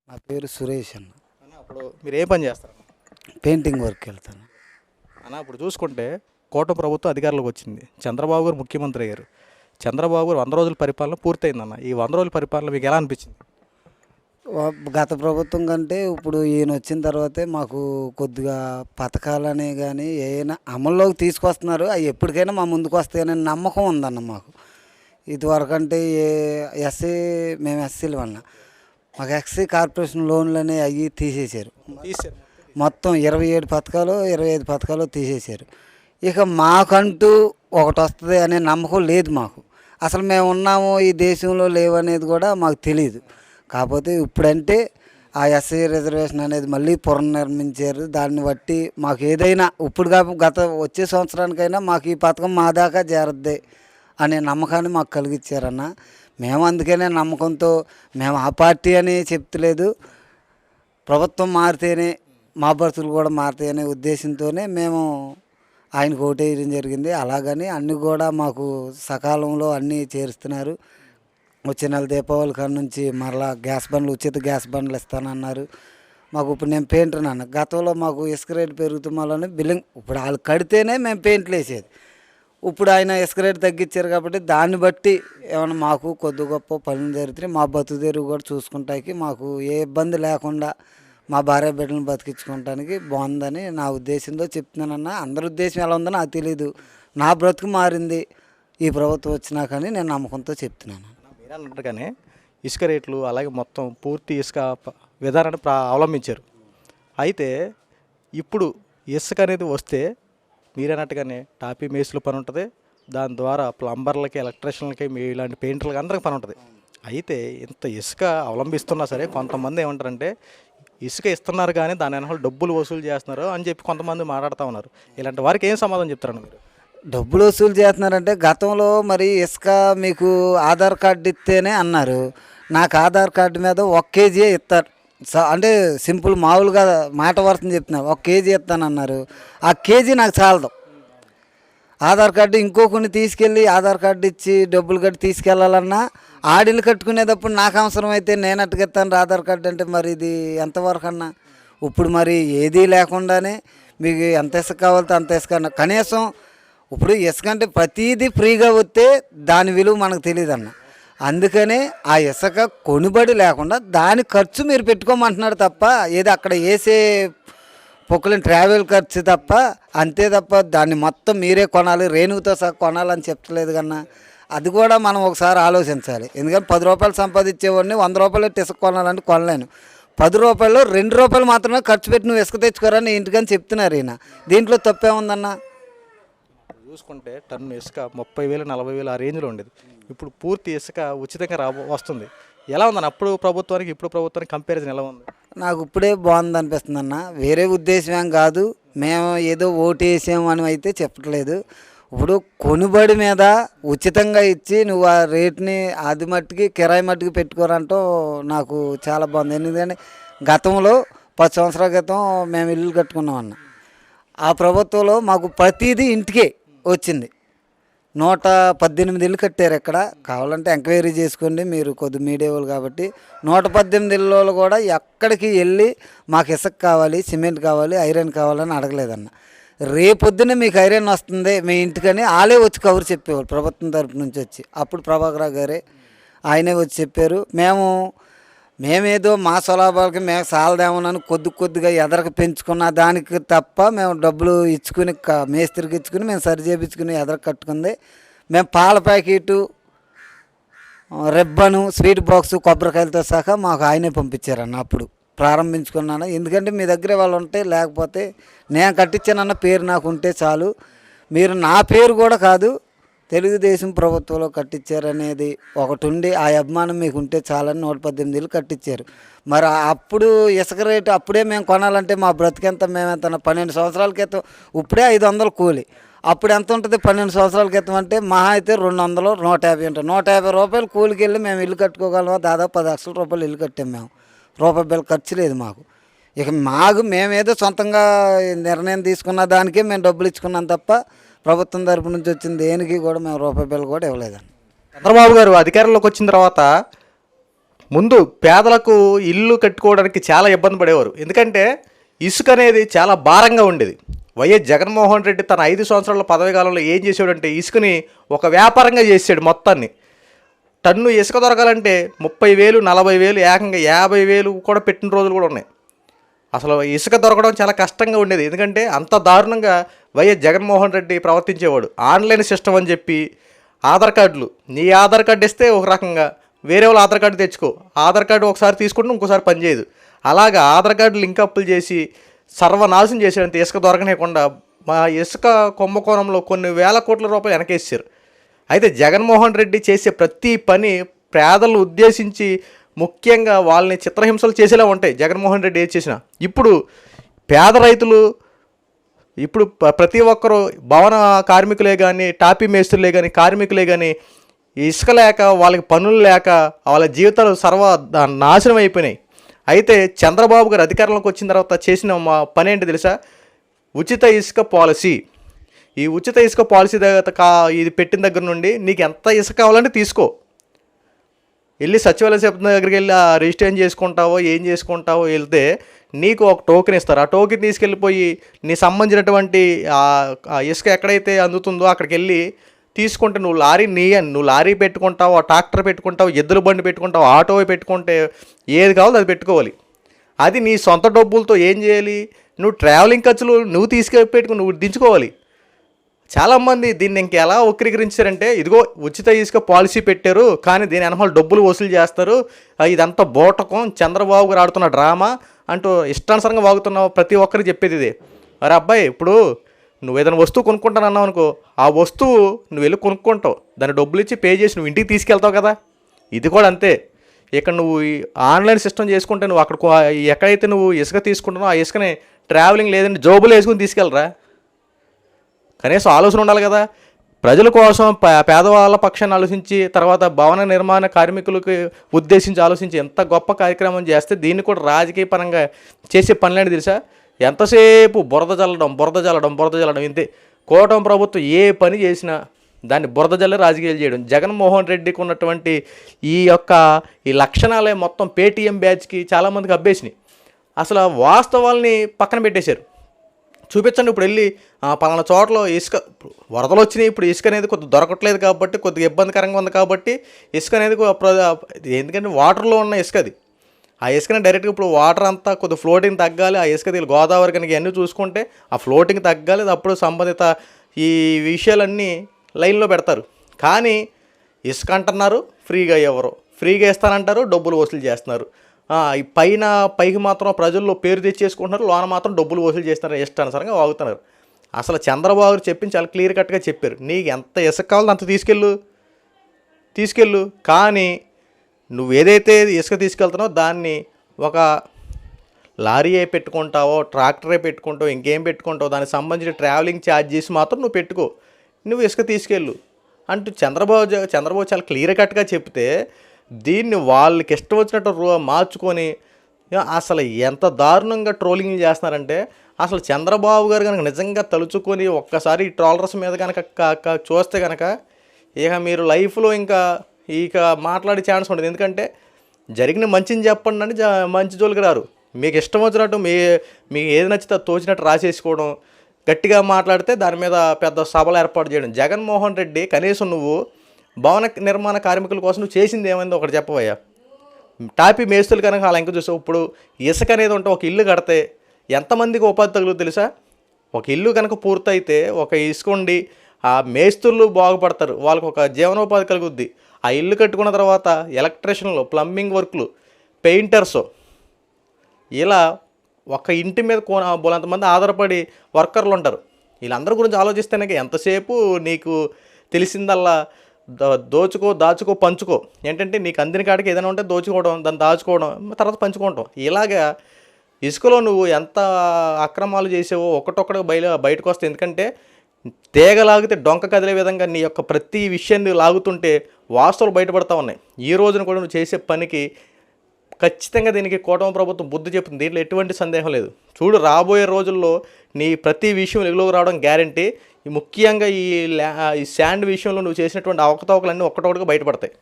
నా పేరు సురేష్ అన్న. అప్పుడు మీరు ఏ పని చేస్తారు పెయింటింగ్ వర్క్ వెళ్తాను. ఇప్పుడు చూసుకుంటే కూటమి ప్రభుత్వం అధికారంలోకి వచ్చింది. చంద్రబాబు గారు ముఖ్యమంత్రి అయ్యారు. చంద్రబాబు గారు 100 రోజుల పరిపాలన పూర్తయిందన్న. ఈ 100 రోజుల పరిపాలన మీకు ఎలా అనిపించింది? గత ప్రభుత్వం కంటే ఇప్పుడు ఈయన వచ్చిన తర్వాతే మాకు కొద్దిగా పథకాలనే కానీ ఏమైనా అమల్లోకి తీసుకొస్తున్నారు. అవి ఎప్పటికైనా మా ముందుకు వస్తాయనే నమ్మకం ఉందన్న మాకు. ఇదివరకు అంటే మేము ఎస్సీలు వల్ల మాకు ఎస్సీ కార్పొరేషన్ లోన్లు అనేవి అవి తీసేశారు. మొత్తం 27 పథకాలు 25 పథకాలు తీసేశారు. ఇక మాకంటూ ఒకటి వస్తుంది అనే నమ్మకం లేదు మాకు. అసలు మేము ఉన్నాము ఈ దేశంలో లేవనేది కూడా మాకు తెలియదు. కాకపోతే ఇప్పుడంటే ఆ ఎస్సీ రిజర్వేషన్ అనేది మళ్ళీ పునర్నిర్మించారు. దాన్ని బట్టి మాకు ఏదైనా ఇప్పుడు గత వచ్చే సంవత్సరానికైనా మాకు ఈ పథకం మా దాకా చేరద్ది అనే నమ్మకాన్ని మాకు కలిగించారన్న. మేము అందుకనే నమ్మకంతో మేము ఆ పార్టీ అని చెప్తలేదు, ప్రభుత్వం మారితేనే మా బతుకులు కూడా మారుతాయనే ఉద్దేశంతోనే మేము ఆయనకు ఓటేయడం జరిగింది. అలాగని అన్నీ కూడా మాకు సకాలంలో అన్నీ చేరుస్తున్నారు. వచ్చే నెల దీపావళి కాడ నుంచి మరలా గ్యాస్ బండ్లు ఉచిత గ్యాస్ బండ్లు ఇస్తానన్నారు. మాకు ఇప్పుడు నేను పెయింటర్ అన్న. గతంలో మాకు ఇసుక రేటు పెరుగుతున్న బిల్లింగ్ ఇప్పుడు వాళ్ళు కడితేనే మేము పెయింట్లు వేసేది. ఇప్పుడు ఆయన ఇసుక రేటు తగ్గించారు కాబట్టి దాన్ని బట్టి ఏమైనా మాకు కొద్ది గొప్ప పనులు జరిగితే మా బతుకు తెరువు కూడా చూసుకుంటానికి మాకు ఏ ఇబ్బంది లేకుండా మా భార్య బిడ్డలను బతికించుకోవటానికి బాగుందని నా ఉద్దేశంతో చెప్తున్నానన్న. అందరి ఉద్దేశం ఎలా ఉందో నాకు తెలియదు. నా బ్రతుకు మారింది ఈ ప్రభుత్వం వచ్చినా కానీ నేను నమ్మకంతో చెప్తున్నాను. మీరన్నట్టుగానే ఇసుక రేట్లు అలాగే మొత్తం పూర్తి ఇసుక విధానాన్ని అవలంబించారు. అయితే ఇప్పుడు ఇసుక అనేది వస్తే మీరన్నట్టుగానే టాపీ మేసులు పని ఉంటుంది. దాని ద్వారా ప్లంబర్లకి ఎలక్ట్రీషియన్లకి ఇలాంటి పెయింటర్లకి అందరికి పని ఉంటుంది. అయితే ఇంత ఇసుక అవలంబిస్తున్నా సరే కొంతమంది ఏమంటారంటే ఇసుక ఇస్తున్నారు కానీ దాని వెనకాల డబ్బులు వసూలు చేస్తున్నారు అని చెప్పి కొంతమంది మాట్లాడుతూ ఉన్నారు. ఇలాంటి వారికి ఏం సమాధానం చెప్తారండి మీరు? డబ్బులు వసూలు చేస్తున్నారంటే గతంలో మరి ఇసుక మీకు ఆధార్ కార్డు ఇస్తేనే అన్నారు. నాకు ఆధార్ కార్డు మీద 1 కేజీ ఇస్తారు. అంటే సింపుల్ మామూలుగా మాట వరుసని చెప్తున్నారు. 1 కేజీ ఇస్తానన్నారు. ఆ కేజీ నాకు చాలదు. ఆధార్ కార్డు ఇంకొకరిని తీసుకెళ్ళి ఆధార్ కార్డు ఇచ్చి డబ్బులు కట్టి తీసుకెళ్ళాలన్నా ఆడిలు కట్టుకునేటప్పుడు నాకు అవసరం అయితే నేను అట్టుకెత్తాను ఆధార్ కార్డు అంటే మరి ఇది ఎంతవరకు అన్నా. ఇప్పుడు మరి ఏదీ లేకుండానే మీకు ఎంత ఇసుక కావాలితే అంత ఇసుక అన్న. కనీసం ఇప్పుడు ఇసుక అంటే ప్రతీది ఫ్రీగా వస్తే దాని విలువ మనకు తెలియదు అన్న. అందుకనే ఆ ఇసుక కొనుబడి లేకుండా దాని ఖర్చు మీరు పెట్టుకోమంటున్నారు తప్ప ఏదో అక్కడ వేసే పొక్కులని ట్రావెల్ ఖర్చు తప్ప అంతే తప్ప దాన్ని మొత్తం మీరే కొనాలి రేణువుతో సహా కొనాలని చెప్పలేదు కన్నా. అది కూడా మనం ఒకసారి ఆలోచించాలి. ఎందుకంటే 10 రూపాయలు సంపాదించేవాడిని 100 రూపాయలు ఇసుక కొనాలంటే కొనలేను. 10 రూపాయలు 2 రూపాయలు మాత్రమే ఖర్చు పెట్టి నువ్వు ఇసుక తెచ్చుకోరని ఇంటికని చెప్తున్నారు ఈయన. దీంట్లో తప్పే ఉందన్న. చూసుకుంటే టన్ను ఇసుక 30,000 40,000 ఆ రేంజ్లో ఉండేది. ఇప్పుడు పూర్తి ఇసుక ఉచితంగా వస్తుంది. ఎలా ఉందన్న అప్పుడు ప్రభుత్వానికి ఇప్పుడు ప్రభుత్వానికి కంపారిజన్ ఎలా ఉంది? నాకు ఇప్పుడే బాగుంది అనిపిస్తుంది అన్న. వేరే ఉద్దేశం ఏం కాదు, మేము ఏదో ఓటేసాము అని అయితే చెప్పట్లేదు. ఇప్పుడు కొనుబడి మీద ఉచితంగా ఇచ్చి నువ్వు ఆ రేట్ని అది మట్టుకి కిరాయి మట్టుకి పెట్టుకోరంటూ నాకు చాలా బాగుంది. ఎందుకంటే గతంలో 10 సంవత్సరాల క్రితం మేము ఇల్లు కట్టుకున్నాం అన్న. ఆ ప్రభుత్వంలో మాకు ప్రతిదీ ఇంటికే వచ్చింది. 118 ఇల్లు కట్టారు. ఎక్కడ కావాలంటే ఎంక్వైరీ చేసుకోండి, మీరు కొద్ది మీడియా వాళ్ళు కాబట్టి. 118 ఇళ్ళు కూడా ఎక్కడికి వెళ్ళి మాకు ఇసుక కావాలి, సిమెంట్ కావాలి, ఐరన్ కావాలని అడగలేదన్న. రేపొద్దున మీకు ఐరన్ వస్తుంది మీ ఇంటికని వాళ్ళే వచ్చి కబురు చెప్పేవాళ్ళు ప్రభుత్వం తరపు నుంచి వచ్చి. అప్పుడు ప్రభాకర్ గారే ఆయనే వచ్చి చెప్పారు. మేమేదో మా స్వలాభాలకి మేము సాలదేమోనని కొద్దిగా ఎదరకు పెంచుకున్న దానికి తప్ప మేము డబ్బులు ఇచ్చుకుని మేస్త్రికి ఇచ్చుకుని మేము సరి చేయించుకుని ఎదరకు కట్టుకుంది. మేము పాల ప్యాకెటు రిబ్బను స్వీట్ బాక్సు కొబ్బరికాయలతో సహా మాకు ఆయనే పంపించారన్న. అప్పుడు ప్రారంభించుకున్నాను. ఎందుకంటే మీ దగ్గరే వాళ్ళు ఉంటే లేకపోతే నేను కట్టించానన్న పేరు నాకు ఉంటే చాలు. మీరు నా పేరు కూడా కాదు తెలుగుదేశం ప్రభుత్వంలో కట్టించారనేది ఒకటి ఉండి ఆ అభిమానం మీకు ఉంటే చాలని 118 ఇళ్ళు కట్టించారు. మరి అప్పుడు ఇసుక రేటు అప్పుడే మేము కొనాలంటే మా బ్రతికెంత మేమెంత 12 సంవత్సరాల క్రితం ఇప్పుడే 500 కూలి. అప్పుడు ఎంత ఉంటుంది 12 సంవత్సరాల క్రితం అంటే మహా అయితే 200 150 ఉంటుంది. 150 రూపాయలు కూలికి వెళ్ళి మేము ఇల్లు కట్టుకోగలమా? దాదాపు 10 లక్షల రూపాయలు ఇల్లు కట్టాము మేము. రూపాయి బిల్ల ఖర్చు లేదు మాకు. ఇక మేమేదో సొంతంగా నిర్ణయం తీసుకున్న దానికే మేము డబ్బులు ఇచ్చుకున్నాం తప్ప ప్రభుత్వం తరపు నుంచి వచ్చింది దేనికి కూడా మేము రూపాయి బిల్ల కూడా ఇవ్వలేదండి. చంద్రబాబు గారు అధికారంలోకి వచ్చిన తర్వాత ముందు పేదలకు ఇల్లు కట్టుకోవడానికి చాలా ఇబ్బంది పడేవారు. ఎందుకంటే ఇసుక అనేది చాలా భారంగా ఉండేది. వైఎస్ జగన్మోహన్ రెడ్డి తన 5 సంవత్సరాల పదవి కాలంలో ఏం చేసాడంటే ఇసుకని ఒక వ్యాపారంగా చేసాడు మొత్తాన్ని. టన్ను ఇసుక దొరకాలంటే 30,000, 40,000, ఏకంగా 50,000 కూడా పెట్టిన రోజులు కూడా ఉన్నాయి. అసలు ఇసుక దొరకడం చాలా కష్టంగా ఉండేది. ఎందుకంటే అంత దారుణంగా వైఎస్ జగన్మోహన్ రెడ్డి ప్రవర్తించేవాడు. ఆన్లైన్ సిస్టమ్ అని చెప్పి ఆధార్ కార్డులు, నీ ఆధార్ కార్డు ఇస్తే ఒక రకంగా, వేరే వాళ్ళ ఆధార్ కార్డు తెచ్చుకో, ఆధార్ కార్డు ఒకసారి తీసుకుంటే ఇంకోసారి పనిచేయదు. అలాగా ఆధార్ కార్డు లింక్ అప్పులు చేసి సర్వనాశనం చేసేంత ఇసుక దొరకనేకుండా మా ఇసుక కుంభకోణంలో కొన్ని వేల కోట్ల రూపాయలు వెనకేసారు. అయితే జగన్మోహన్ రెడ్డి చేసే ప్రతి పని పేదలను ఉద్దేశించి, ముఖ్యంగా వాళ్ళని చిత్రహింసలు చేసేలా ఉంటాయి జగన్మోహన్ రెడ్డి ఏది చేసినా. ఇప్పుడు పేద రైతులు, ఇప్పుడు ప్రతి ఒక్కరూ భవన కార్మికులే కానీ, టాపీ మేస్త్రులే కానీ, కార్మికులే కానీ ఇసుక లేక, వాళ్ళకి పనులు లేక వాళ్ళ జీవితాలు నాశనం అయిపోయినాయి. అయితే చంద్రబాబు గారు అధికారంలోకి వచ్చిన తర్వాత చేసిన మా పని ఏంటి తెలుసా? ఉచిత ఇసుక పాలసీ. ఈ ఉచిత ఇసుక పాలసీ ఇది పెట్టిన దగ్గర నుండి నీకు ఎంత ఇసుక కావాలంటే తీసుకో, వెళ్ళి సచివాలయ సిబ్బంది దగ్గరికి వెళ్ళి రిజిస్ట్రేషన్ చేసుకుంటావో ఏం చేసుకుంటావో వెళ్తే నీకు ఒక టోకెన్ ఇస్తారు. ఆ టోకెన్ తీసుకెళ్ళిపోయి నీ సంబంధించినటువంటి ఇసుక ఎక్కడైతే అందుతుందో అక్కడికి వెళ్ళి తీసుకుంటే నువ్వు లారీ పెట్టుకుంటావు, ట్రాక్టర్ పెట్టుకుంటావు, ఎద్దుల బండి పెట్టుకుంటావు, ఆటో పెట్టుకుంటే ఏది కావాలో అది పెట్టుకోవాలి. అది నీ సొంత డబ్బులతో ఏం చేయాలి? నువ్వు ట్రావెలింగ్ ఖర్చులు నువ్వు తీసుకెళ్ళి నువ్వు దించుకోవాలి. చాలామంది దీన్ని ఇంకెలా వక్రీకరించారంటే, ఇదిగో ఉచిత ఇసుక పాలసీ పెట్టారు కానీ దీని వెనకాల డబ్బులు వసూలు చేస్తారు, ఇదంతా బోటకం, చంద్రబాబు గారు ఆడుతున్న డ్రామా అంటూ ఇష్టానుసారంగా వాగుతున్నావు. ప్రతి ఒక్కరికి చెప్పేది ఇదే. అరే అబ్బాయి, ఇప్పుడు నువ్వు ఏదైనా వస్తువు కొనుక్కుంటాను అన్నావు అనుకో, ఆ వస్తువు నువ్వు వెళ్ళి కొనుక్కుంటావు, దాని డబ్బులు ఇచ్చి పే చేసి నువ్వు ఇంటికి తీసుకెళ్తావు కదా. ఇది కూడా అంతే. ఇక్కడ నువ్వు ఆన్లైన్ సిస్టమ్ చేసుకుంటే నువ్వు అక్కడ ఎక్కడైతే నువ్వు ఇసుక తీసుకుంటున్నావు ఆ ఇసుకని ట్రావెలింగ్ లేదంటే జోబులు వేసుకుని తీసుకెళ్ళరా. కనీసం ఆలోచన ఉండాలి కదా. ప్రజల కోసం, పేదవాళ్ళ పక్షాన్ని ఆలోచించి, తర్వాత భవన నిర్మాణ కార్మికులకు ఉద్దేశించి ఆలోచించి ఎంత గొప్ప కార్యక్రమం చేస్తే దీన్ని కూడా రాజకీయ పరంగా చేసే పనులేంటి తెలుసా? ఎంతసేపు బురద జల్లడం ఇంతే. కూటమి ప్రభుత్వం ఏ పని చేసినా దాన్ని బురద జల్లే రాజకీయాలు చేయడం. జగన్మోహన్ రెడ్డికి ఉన్నటువంటి ఈ లక్షణాలే మొత్తం పేటీఎం బ్యాచ్కి చాలామందికి అబ్బేసినాయి. అసలు వాస్తవాల్ని పక్కన పెట్టేశారు. చూపించండి, ఇప్పుడు వెళ్ళి పలానా చోట్ల ఇసుక వరదలు వచ్చినాయి, ఇప్పుడు ఇసుక అనేది కొద్దిగా దొరకట్లేదు కాబట్టి, కొద్దిగా ఇబ్బందికరంగా ఉంది కాబట్టి ఇసుక అనేది ఎందుకంటే వాటర్లో ఉన్న ఇసుక అది. ఆ ఇసుకని డైరెక్ట్గా ఇప్పుడు వాటర్ అంతా కొద్దిగా ఫ్లోటింగ్ తగ్గాలి, ఆ ఇసుక తీరు గోదావరి కనుక ఇవన్నీ చూసుకుంటే ఆ ఫ్లోటింగ్ తగ్గాలి, అప్పుడు సంబంధిత ఈ విషయాలన్నీ లైన్లో పెడతారు. కానీ ఇసుక అంటున్నారు, ఫ్రీగా ఎవరు ఫ్రీగా ఇస్తానంటారు, డబ్బులు వసూలు చేస్తున్నారు. ఈ పైకి మాత్రం ప్రజల్లో పేరు తెచ్చేసుకుంటున్నారు, లోన మాత్రం డబ్బులు వసూలు చేస్తున్నారు, ఇష్టానుసారంగా వాగుతున్నారు. అసలు చంద్రబాబు చెప్పింది చాలా క్లియర్ కట్గా చెప్పారు, నీకు ఎంత ఇసుక కావాలో అంత తీసుకెళ్ళు, కానీ నువ్వు ఏదైతే ఇసుక తీసుకెళ్తున్నావో దాన్ని ఒక లారీయే పెట్టుకుంటావో, ట్రాక్టరే పెట్టుకుంటావో, ఇంకేం పెట్టుకుంటావో దానికి సంబంధించిన ట్రావెలింగ్ ఛార్జెస్ మాత్రం నువ్వు పెట్టుకో, నువ్వు ఇసుక తీసుకెళ్ళు అంటూ చంద్రబాబు చాలా క్లియర్ కట్గా చెప్తే దీన్ని వాళ్ళకి ఇష్టం వచ్చినట్టు మార్చుకొని అసలు ఎంత దారుణంగా ట్రోలింగ్ చేస్తున్నారంటే, అసలు చంద్రబాబు గారు కనుక నిజంగా తలుచుకొని ఒక్కసారి ఈ ట్రోలర్స్ మీద కనుక చూస్తే కనుక ఇక మీరు లైఫ్లో ఇక మాట్లాడే ఛాన్స్ ఉంటుంది. ఎందుకంటే జరిగిన మంచిని చెప్పండి అంటే మంచి జోలికి రారు. మీకు ఇష్టం వచ్చినట్టు మీకు ఏది నచ్చితే తోచినట్టు రాసేసుకోవడం, గట్టిగా మాట్లాడితే దాని మీద పెద్ద సభలు ఏర్పాటు చేయడం. జగన్మోహన్ రెడ్డి కనీసం నువ్వు భవన నిర్మాణ కార్మికుల కోసం నువ్వు చేసింది ఏమైందో ఒకటి చెప్పవయ్యా. టాపీ మేస్తులు కనుక అలా ఇంకా చూసావు. ఇప్పుడు ఇసుక అనేది ఉంటే ఒక ఇల్లు కడితే ఎంతమందికి ఉపాధి తగులుతుంది తెలుసా? ఒక ఇల్లు కనుక పూర్తయితే ఒక ఇసుక ఉండి ఆ మేస్తులు బాగుపడతారు, వాళ్ళకు ఒక జీవనోపాధి కలుగుద్ది. ఆ ఇల్లు కట్టుకున్న తర్వాత ఎలక్ట్రీషియన్లు, ప్లంబింగ్ వర్క్లు, పెయింటర్స్, ఇలా ఒక ఇంటి మీద బోలంతమంది ఆధారపడి వర్కర్లు ఉంటారు. వీళ్ళందరి గురించి ఆలోచిస్తేనే ఎంతసేపు నీకు తెలిసిందల్లా దాచుకో పంచుకో. ఏంటంటే నీకు అందిన కాడికి ఏదైనా ఉంటే దోచుకోవడం, దాన్ని దాచుకోవడం, తర్వాత పంచుకోవడం. ఇలాగా ఇసుకలో నువ్వు ఎంత అక్రమాలు చేసావో ఒక్కటొక్కడిగా బయటకు వస్తాయి. ఎందుకంటే తీగలాగితే డొంక కదిలే విధంగా నీ యొక్క ప్రతి విషయాన్ని లాగుతుంటే వాస్తవాలు బయటపడతా ఉన్నాయి. ఈ రోజున కూడా నువ్వు చేసే పనికి ఖచ్చితంగా దీనికి కూటమి ప్రభుత్వం బుద్ధి చెప్తుంది, దీంట్లో ఎటువంటి సందేహం లేదు. చూడు, రాబోయే రోజుల్లో నీ ప్రతి విషయం వెలుగులోకి రావడం గ్యారంటీ. ముఖ్యంగా ఈ శాండ్ విషయంలో నువ్వు చేసినటువంటి అవకతవకలన్నీ ఒక్కటొక్కటిగా బయటపడతాయి.